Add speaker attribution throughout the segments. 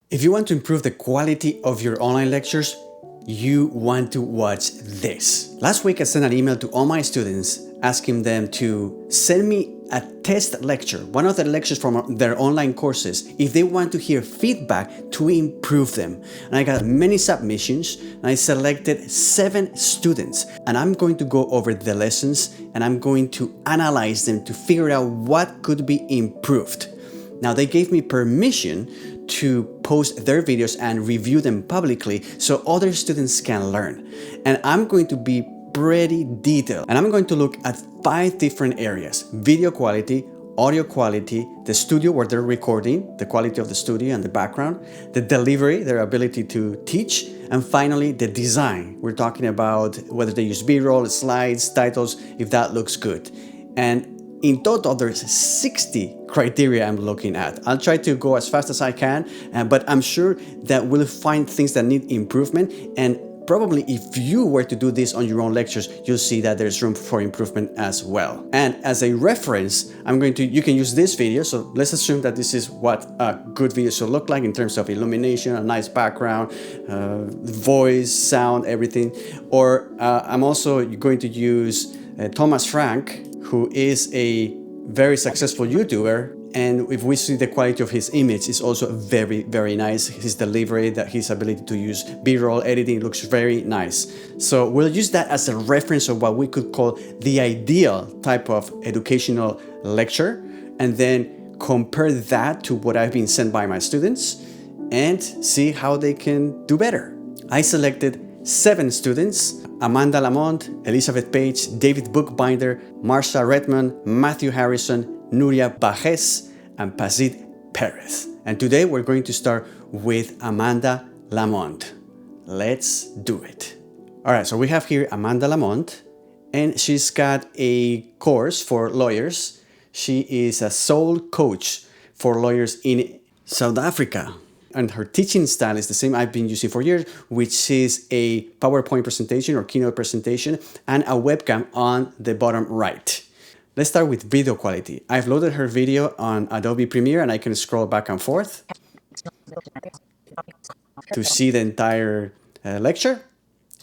Speaker 1: If you want to improve the quality of your online lectures, you want to watch this. Last week I sent an email to all my students asking them to send me a test lecture, one of the lectures from their online courses, if they want to hear feedback to improve them. And I got many submissions and I selected 7 students, and I'm going to go over the lessons and I'm going to analyze them to figure out what could be improved. Now they gave me permission to post their videos and review them publicly so other students can learn. And I'm going to be pretty detailed. And I'm going to look at 5 different areas: video quality, audio quality, the studio where they're recording, the quality of the studio and the background, the delivery, their ability to teach, and finally the design. We're talking about whether they use B-roll, slides, titles, if that looks good. And in total, there's 60 criteria I'm looking at. I'll try to go as fast as I can, but I'm sure that we'll find things that need improvement. And probably if you were to do this on your own lectures, you'll see that there's room for improvement as well. And as a reference, you can use this video. So let's assume that this is what a good video should look like in terms of illumination, a nice background, voice, sound, everything. Or I'm also going to use Thomas Frank, who is a very successful YouTuber, and if we see the quality of his image is also very, very nice. His delivery, his ability to use B-roll editing looks very nice. So we'll use that as a reference of what we could call the ideal type of educational lecture, and then compare that to what I've been sent by my students and see how they can do better. I selected 7 students: Amanda Lamond, Elizabeth Page, David Bookbinder, Marsha Redmond, Matthew Harrison, Nuria Bajes, and Pazit Perez. And today we're going to start with Amanda Lamond. Let's do it. All right, so we have here Amanda Lamond, and she's got a course for lawyers. She is a sole coach for lawyers in South Africa. And her teaching style is the same I've been using for years, which is a PowerPoint presentation or keynote presentation and a webcam on the bottom right. Let's start with video quality. I've loaded her video on Adobe Premiere and I can scroll back and forth to see the entire lecture.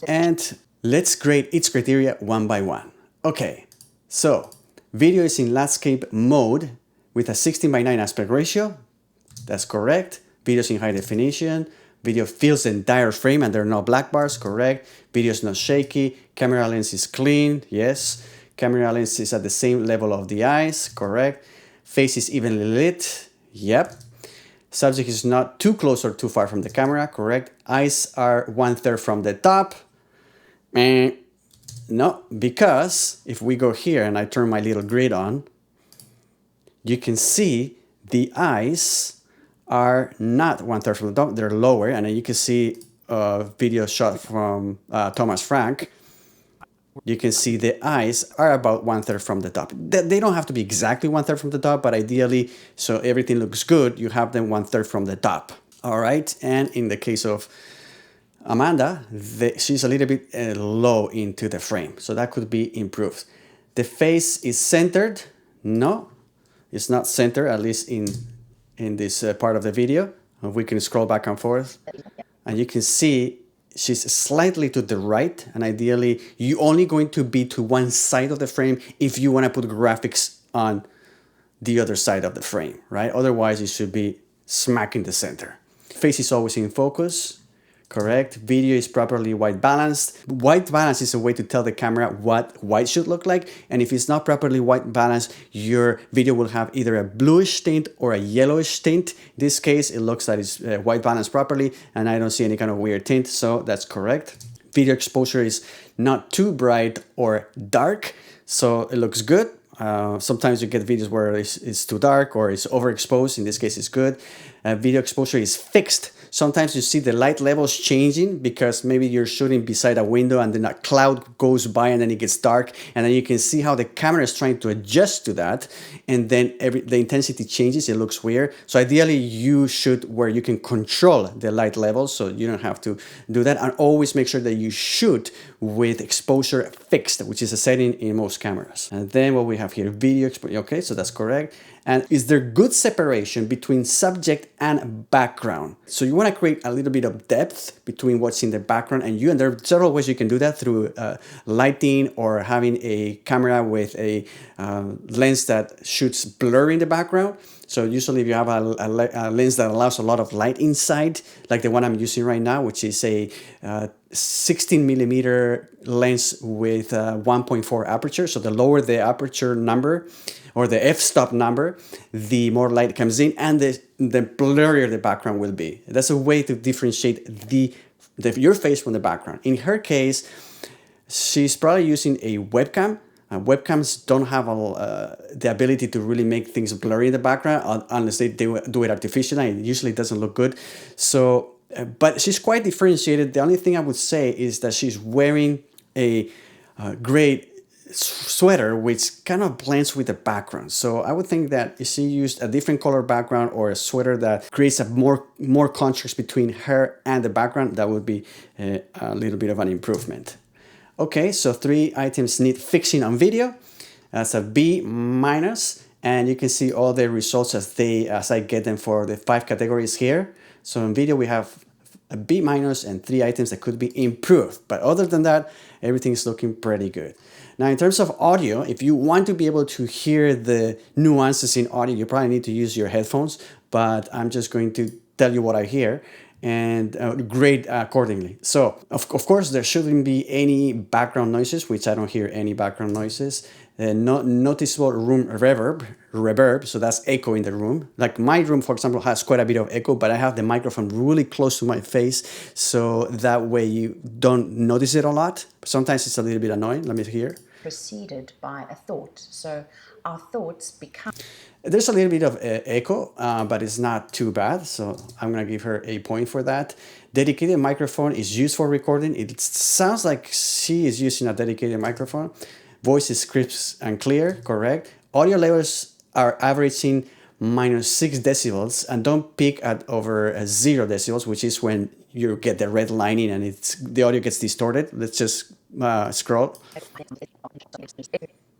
Speaker 1: And let's grade each criteria one by one. Okay, so video is in landscape mode with a 16:9 aspect ratio. That's correct. Video's in high definition. Video fills the entire frame and there are no black bars, correct. Video's not shaky. Camera lens is clean, yes. Camera lens is at the same level of the eyes, correct. Face is evenly lit, yep. Subject is not too close or too far from the camera, correct. Eyes are 1/3 from the top. No, because if we go here and I turn my little grid on, you can see the eyes are not 1/3 from the top, they're lower, and you can see a video shot from Thomas Frank. You can see the eyes are about 1/3 from the top. They don't have to be exactly 1/3 from the top, but ideally, so everything looks good, you have them 1/3 from the top. All right, and in the case of Amanda, she's a little bit low into the frame, so that could be improved. The face is centered. No, it's not centered, at least in this part of the video. We can scroll back and forth and you can see she's slightly to the right, and ideally you're only going to be to one side of the frame if you want to put graphics on the other side of the frame, right? Otherwise it should be smack in the center. Face is always in focus, correct. Video is properly white balanced. White balance is a way to tell the camera what white should look like, and if it's not properly white balanced, your video will have either a bluish tint or a yellowish tint. In this case, it looks like it's white balanced properly, and I don't see any kind of weird tint, so that's correct. Video exposure is not too bright or dark, so it looks good. Sometimes you get videos where it's too dark or it's overexposed. In this case, it's good. Video exposure is fixed. Sometimes you see the light levels changing because maybe you're shooting beside a window and then a cloud goes by and then it gets dark, and then you can see how the camera is trying to adjust to that, and then the intensity changes. It looks weird. So ideally you shoot where you can control the light levels, so you don't have to do that, and always make sure that you shoot with exposure fixed, which is a setting in most cameras. And then what we have here, video exposure. Okay, so that's correct. And is there good separation between subject and background? So you want to create a little bit of depth between what's in the background and you, and there are several ways you can do that through lighting or having a camera with a lens that shoots blur in the background. So usually if you have a lens that allows a lot of light inside, like the one I'm using right now, which is a 16 millimeter lens with 1.4 aperture. So the lower the aperture number or the f-stop number, the more light comes in and the blurrier the background will be. That's a way to differentiate your face from the background. In her case, she's probably using a webcam. Webcams don't have the ability to really make things blurry in the background unless they do it artificially. It usually doesn't look good. So, but she's quite differentiated. The only thing I would say is that she's wearing a gray sweater which kind of blends with the background. So I would think that if she used a different color background or a sweater that creates a more contrast between her and the background, that would be a little bit of an improvement. Okay, so 3 items need fixing on video. That's a B minus, and you can see all the results as I get them for the 5 categories here. So in video we have a B minus and 3 items that could be improved. But other than that, everything is looking pretty good. Now in terms of audio, if you want to be able to hear the nuances in audio, you probably need to use your headphones, but I'm just going to tell you what I hear and grade accordingly. So of course there shouldn't be any background noises, which I don't hear any background noises. No noticeable room reverb, so that's echo in the room. Like my room, for example, has quite a bit of echo, but I have the microphone really close to my face, so that way you don't notice it a lot. Sometimes it's a little bit annoying. Let me hear.
Speaker 2: Preceded by a thought. So our thoughts become...
Speaker 1: There's a little bit of echo, but it's not too bad. So I'm going to give her a point for that. Dedicated microphone is used for recording. It sounds like she is using a dedicated microphone. Voice is crisp and clear, correct. Audio levels are averaging -6 decibels and don't peak at over 0 decibels, which is when you get the red lining and the audio gets distorted. Let's just scroll.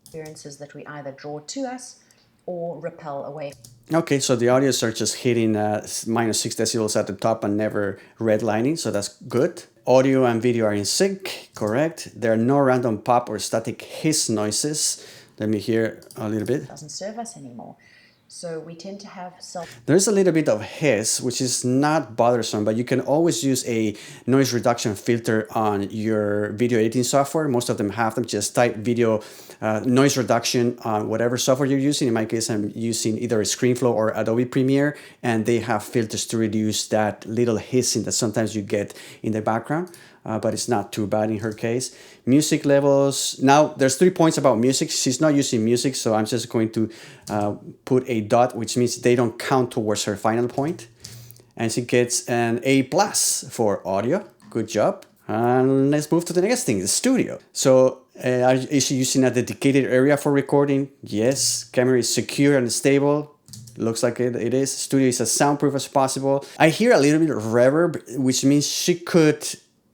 Speaker 2: Experiences that we either draw to us or repel away.
Speaker 1: Okay, so the audios are just hitting -6 decibels at the top and never redlining, so that's good. Audio and video are in sync, correct. There are no random pop or static hiss noises. Let me hear a little bit.
Speaker 2: It doesn't serve us anymore. So we tend to have
Speaker 1: There's a little bit of hiss, which is not bothersome, but you can always use a noise reduction filter on your video editing software. Most of them have them. Just type video noise reduction on whatever software you're using. In my case, I'm using either ScreenFlow or Adobe Premiere, and they have filters to reduce that little hissing that sometimes you get in the background. But it's not too bad in her case. Music levels. Now, there's 3 points about music. She's not using music, so I'm just going to put a dot, which means they don't count towards her final point. And she gets an A+ for audio. Good job. And let's move to the next thing, the studio. So is she using a dedicated area for recording? Yes. Camera is secure and stable. Looks like it is. Studio is as soundproof as possible. I hear a little bit of reverb, which means she could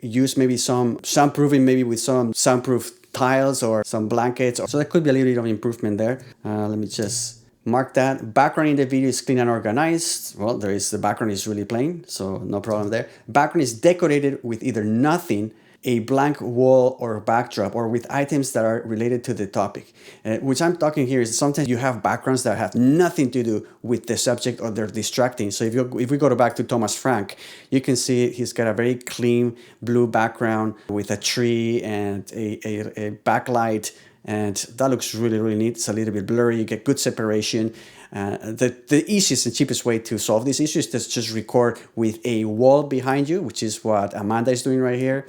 Speaker 1: use maybe some soundproofing, maybe with some soundproof tiles or some blankets. So there could be a little bit of improvement there. Let me just mark that. Background in the video is clean and organized. Well, the background is really plain, so no problem there. Background is decorated with either nothing, a blank wall or backdrop, or with items that are related to the topic. Which I'm talking here is sometimes you have backgrounds that have nothing to do with the subject or they're distracting. So if we go back to Thomas Frank, you can see he's got a very clean blue background with a tree and a backlight, and that looks really, really neat. It's a little bit blurry, you get good separation. The easiest and cheapest way to solve this issue is to just record with a wall behind you, which is what Amanda is doing right here.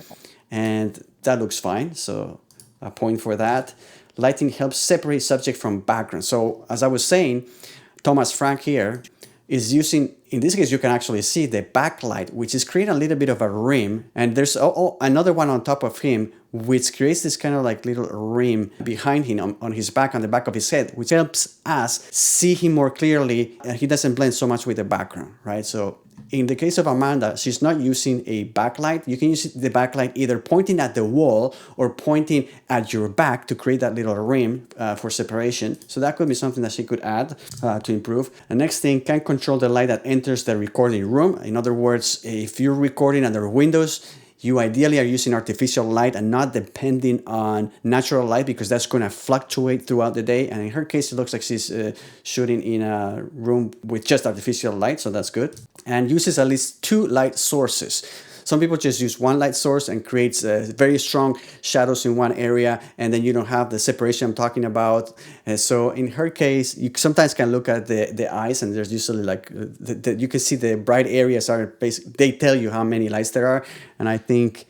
Speaker 1: And that looks fine, so a point for that. Lighting helps separate subject from background. So as I was saying, Thomas Frank here is using in this case, you can actually see the backlight, which is creating a little bit of a rim. And there's another one on top of him, which creates this kind of like little rim behind him on his back, on the back of his head, which helps us see him more clearly. And he doesn't blend so much with the background, right? So in the case of Amanda, she's not using a backlight. You can use the backlight either pointing at the wall or pointing at your back to create that little rim for separation. So that could be something that she could add to improve. The next thing, can control the light that enters the recording room. In other words, if you're recording under Windows, you ideally are using artificial light and not depending on natural light, because that's going to fluctuate throughout the day. And in her case, it looks like she's shooting in a room with just artificial light, so that's good. And uses at least 2 light sources. Some people just use one light source and creates very strong shadows in one area, and then you don't have the separation I'm talking about. And so in her case, you sometimes can look at the eyes, and there's usually like, you can see the bright areas are they tell you how many lights there are. And I think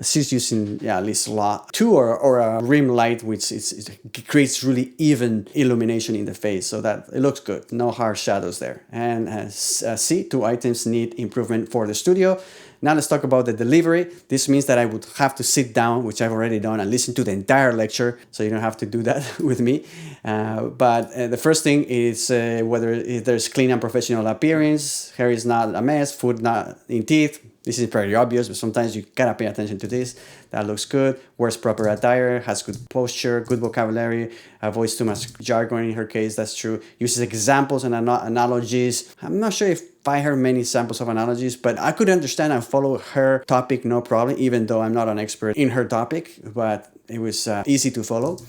Speaker 1: she's using at least a lot, 2 or a rim light, which it creates really even illumination in the face, so that it looks good. No harsh shadows there. And C, 2 items need improvement for the studio. Now let's talk about the delivery. This means that I would have to sit down, which I've already done, and listen to the entire lecture, so you don't have to do that with me. But the first thing is whether there's clean and professional appearance, hair is not a mess, food not in teeth. This is pretty obvious, but sometimes you gotta pay attention to this. That looks good. Wears proper attire, has good posture, good vocabulary, avoids too much jargon in her case, that's true. Uses examples and analogies. I'm not sure if I heard many samples of analogies, but I could understand and follow her topic no problem, even though I'm not an expert in her topic, but it was easy to follow.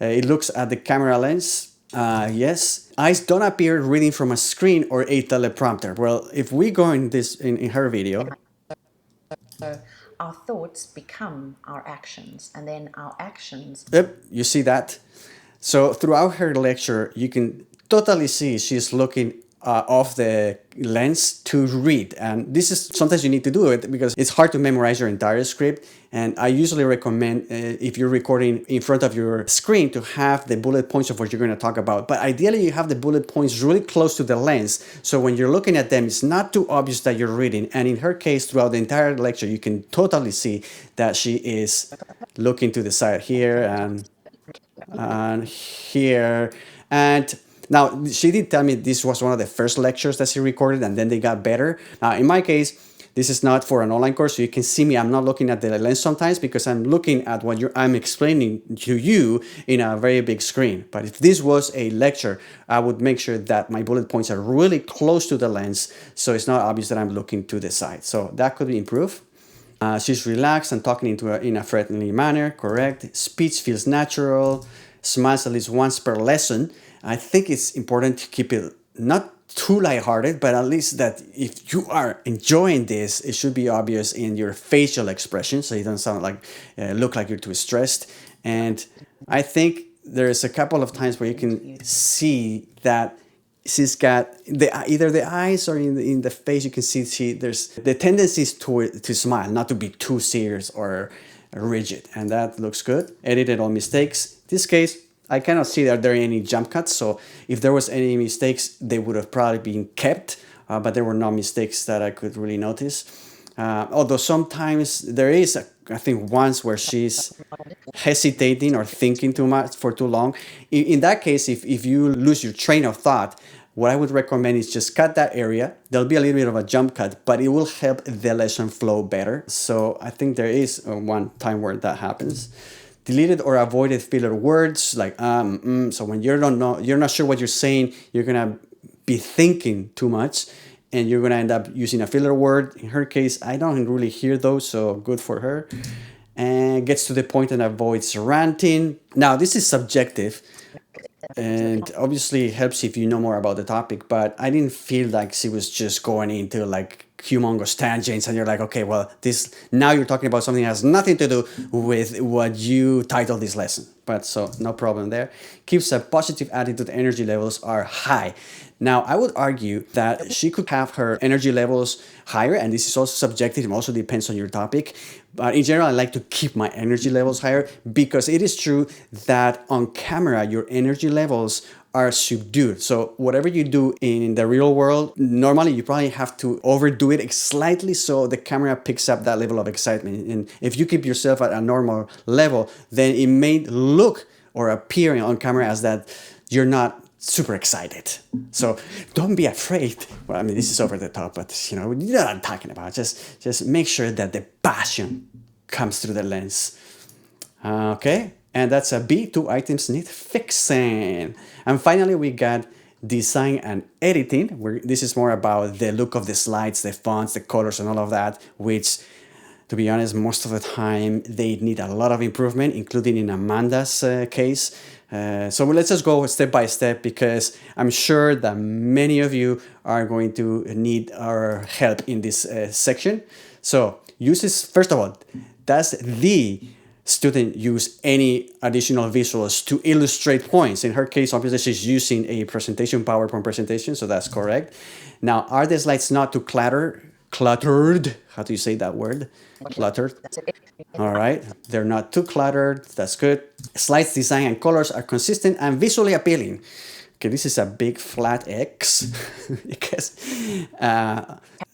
Speaker 1: It looks at the camera lens. Yes. Eyes don't appear reading from a screen or a teleprompter. Well, if we go in her video.
Speaker 2: So our thoughts become our actions, and then our actions.
Speaker 1: Yep, you see that? So throughout her lecture, you can totally see she's looking off the lens to read. And this is sometimes you need to do it because it's hard to memorize your entire script. And I usually recommend if you're recording in front of your screen to have the bullet points of what you're going to talk about. But ideally you have the bullet points really close to the lens. So when you're looking at them, it's not too obvious that you're reading. And in her case, throughout the entire lecture, you can totally see that she is looking to the side here and here. And now, she did tell me this was one of the first lectures that she recorded, and then they got better. Now, in my case, this is not for an online course, so you can see me. I'm not looking at the lens sometimes because I'm looking at what I'm explaining to you in a very big screen. But if this was a lecture, I would make sure that my bullet points are really close to the lens, so it's not obvious that I'm looking to the side. So that could be improved. She's relaxed and talking in a friendly manner, correct. Speech feels natural, smiles at least once per lesson. I think it's important to keep it not too lighthearted, but at least that if you are enjoying this, it should be obvious in your facial expression, so you don't sound like look like you're too stressed. And I think there's a couple of times where you can see that she's got either the eyes or in the face. You can see there's the tendencies to smile, not to be too serious or rigid, and that looks good. Edited all mistakes. This case, I cannot see that there are any jump cuts, so if there was any mistakes, they would have probably been kept, but there were no mistakes that I could really notice. Although sometimes there is, I think once where she's hesitating or thinking too much for too long. In that case, if you lose your train of thought, what I would recommend is just cut that area. There'll be a little bit of a jump cut, but it will help the lesson flow better. So I think there is one time where that happens. Deleted or avoided filler words like so when you're not sure what you're saying, you're gonna be thinking too much and you're gonna end up using a filler word. In her case, I don't really hear those, so good for her. And gets to the point and avoids ranting. Now this is subjective and obviously it helps if you know more about the topic, but I didn't feel like she was just going into like humongous tangents and you're like, okay, well, this now you're talking about something that has nothing to do with what you titled this lesson. But so no problem there. Keeps a positive attitude, energy levels are high. Now, I would argue that she could have her energy levels higher, and this is also subjective, it also depends on your topic. But in general, I like to keep my energy levels higher because it is true that on camera, your energy levels are subdued. So whatever you do in the real world, normally you probably have to overdo it slightly so the camera picks up that level of excitement. And if you keep yourself at a normal level, then it may look or appear on camera as that you're not super excited. So don't be afraid. Well, I mean, this is over the top, but you know what I'm talking about. Just make sure that the passion comes through the lens. Okay, and that's a B. 2 items need fixing. And finally, we got design and editing, where this is more about the look of the slides, the fonts, the colors, and all of that, which, to be honest, most of the time they need a lot of improvement, including in Amanda's case. So let's just go step by step, because I'm sure that many of you are going to need our help in this section. So uses, first of all, does the student use any additional visuals to illustrate points? In her case, obviously she's using a presentation, PowerPoint presentation, so that's correct. Now, are the slides not too cluttered? How do you say that word? Cluttered. All right, they're not too cluttered. That's good. Slides design and colors are consistent and visually appealing. Okay, this is a big flat X because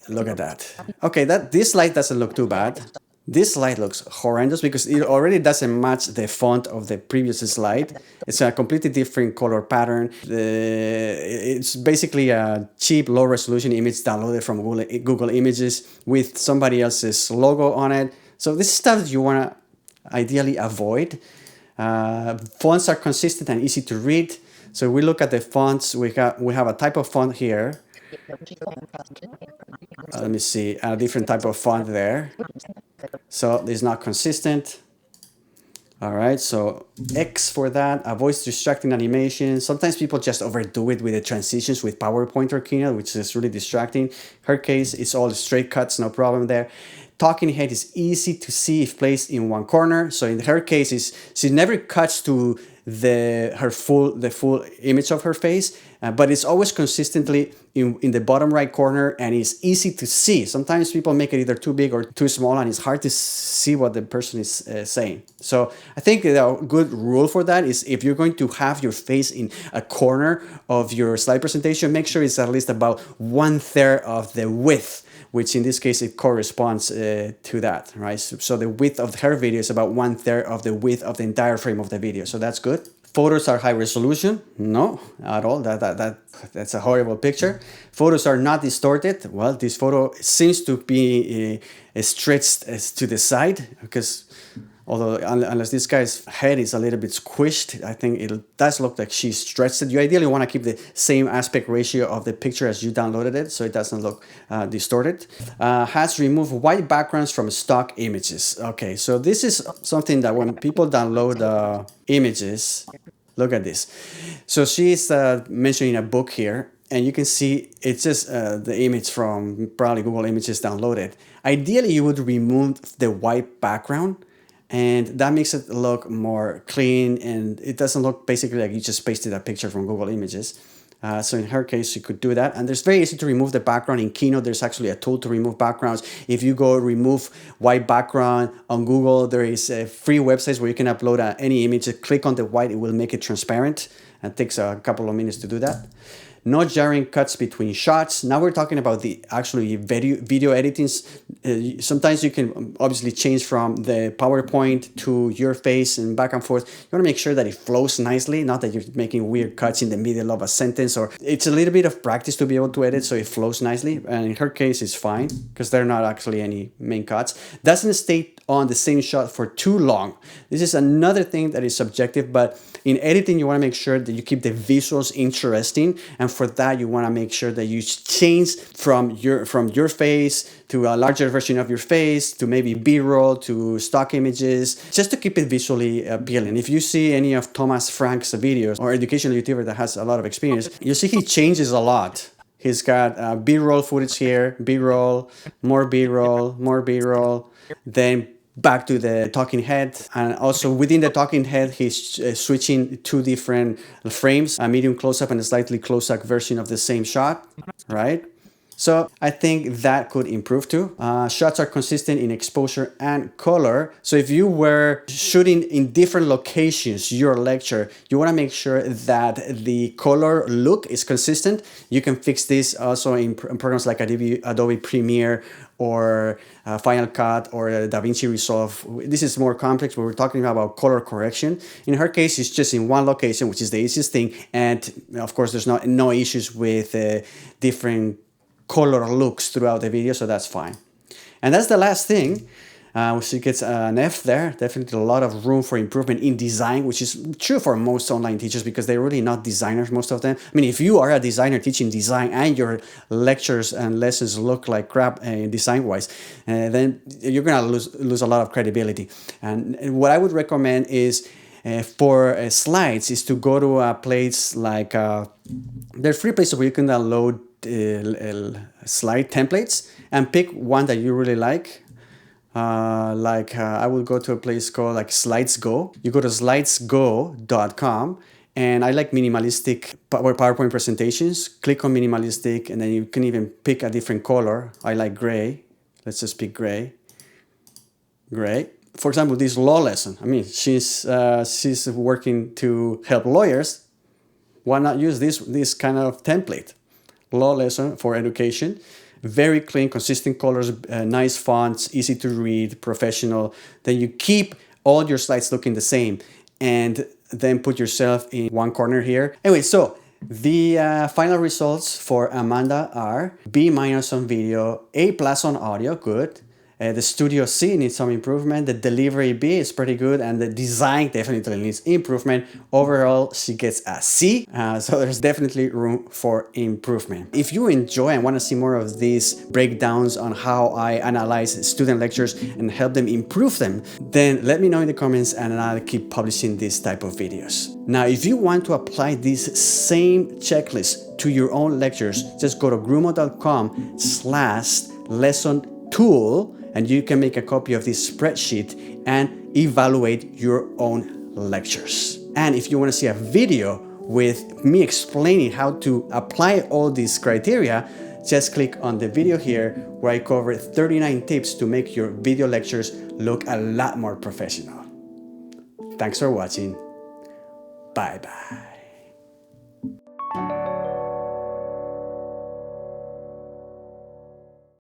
Speaker 1: look at that. Okay, this slide doesn't look too bad. This slide looks horrendous because it already doesn't match the font of the previous slide. It's a completely different color pattern. It's basically a cheap, low-resolution image downloaded from Google Images with somebody else's logo on it. So this is stuff that you want to ideally avoid. Fonts are consistent and easy to read. So we look at the fonts. We have a type of font here. Let me see, a different type of font there. So it's not consistent. All right, so X for that. Avoids distracting animation. Sometimes people just overdo it with the transitions with PowerPoint or Keynote, which is really distracting. Her case, it's all straight cuts, no problem there. Talking head is easy to see if placed in one corner. So in her case, she never cuts to the full image of her face, but it's always consistently in the bottom right corner, and it's easy to see. Sometimes people make it either too big or too small, and it's hard to see what the person is saying. So I think a good rule for that is, if you're going to have your face in a corner of your slide presentation, make sure it's at least about 1/3 of the width, which in this case, it corresponds to that, right? So the width of her video is about 1/3 of the width of the entire frame of the video. So that's good. Photos are high resolution? No, at all. That's a horrible picture. Photos are not distorted. Well, this photo seems to be stretched to the side, because although unless this guy's head is a little bit squished, I think it does look like she stretched it. You ideally want to keep the same aspect ratio of the picture as you downloaded it, so it doesn't look distorted. Has removed white backgrounds from stock images. Okay, so this is something that when people download images, look at this. So she's mentioning a book here, and you can see it's just the image from probably Google Images downloaded. Ideally, you would remove the white background, and that makes it look more clean, and it doesn't look basically like you just pasted a picture from Google Images. So in her case, you could do that. And it's very easy to remove the background. In Keynote, there's actually a tool to remove backgrounds. If you go remove white background on Google, there is free websites where you can upload any image. Click on the white, it will make it transparent. It takes a couple of minutes to do that. No jarring cuts between shots. Now we're talking about the actually video editing. Sometimes you can obviously change from the PowerPoint to your face and back and forth. You want to make sure that it flows nicely, not that you're making weird cuts in the middle of a sentence, or it's a little bit of practice to be able to edit so it flows nicely. And in her case, it's fine because there are not actually any main cuts. Doesn't stay on the same shot for too long. This is another thing that is subjective, but in editing, you want to make sure that you keep the visuals interesting, and for that, you want to make sure that you change from your face to a larger version of your face, to maybe B-roll, to stock images, just to keep it visually appealing. If you see any of Thomas Frank's videos, or educational YouTuber that has a lot of experience, you see he changes a lot. He's got B-roll footage here, B-roll, more B-roll, more B-roll, then back to the talking head, and also within the talking head he's switching two different frames, a medium close-up and a slightly close-up version of the same shot, right? So I think that could improve too. Shots are consistent in exposure and color. So if you were shooting in different locations, your lecture, you want to make sure that the color look is consistent. You can fix this also in programs like Adobe Premiere or Final Cut or DaVinci Resolve. This is more complex, but we're talking about color correction. In her case, it's just in one location, which is the easiest thing. And of course, there's no issues with different color looks throughout the video, so that's fine. And that's the last thing. She gets an F there. Definitely a lot of room for improvement in design, which is true for most online teachers because they're really not designers, most of them. I mean, if you are a designer teaching design and your lectures and lessons look like crap design-wise, then you're gonna lose a lot of credibility. And what I would recommend is for slides is to go to a place like there are free places where you can download slide templates and pick one that you really like. I will go to a place called like Slides Go. You go to slidesgo.com, and I like minimalistic PowerPoint presentations. Click on minimalistic, and then you can even pick a different color. I like gray. Let's just pick gray. Gray. For example, this law lesson. I mean, she's working to help lawyers. Why not use this kind of template? Law lesson for education. Very clean, consistent colors, nice fonts, easy to read, professional. Then you keep all your slides looking the same and then put yourself in one corner here. Anyway, so the final results for Amanda are B- on video, A+ on audio, good. The Studio C needs some improvement. The Delivery B is pretty good, and the design definitely needs improvement. Overall, she gets a C, so there's definitely room for improvement. If you enjoy and want to see more of these breakdowns on how I analyze student lectures and help them improve them, then let me know in the comments and I'll keep publishing this type of videos. Now, if you want to apply this same checklist to your own lectures, just go to grumo.com/lesson-tool and you can make a copy of this spreadsheet and evaluate your own lectures. And if you want to see a video with me explaining how to apply all these criteria, just click on the video here where I cover 39 tips to make your video lectures look a lot more professional. Thanks for watching. Bye-bye.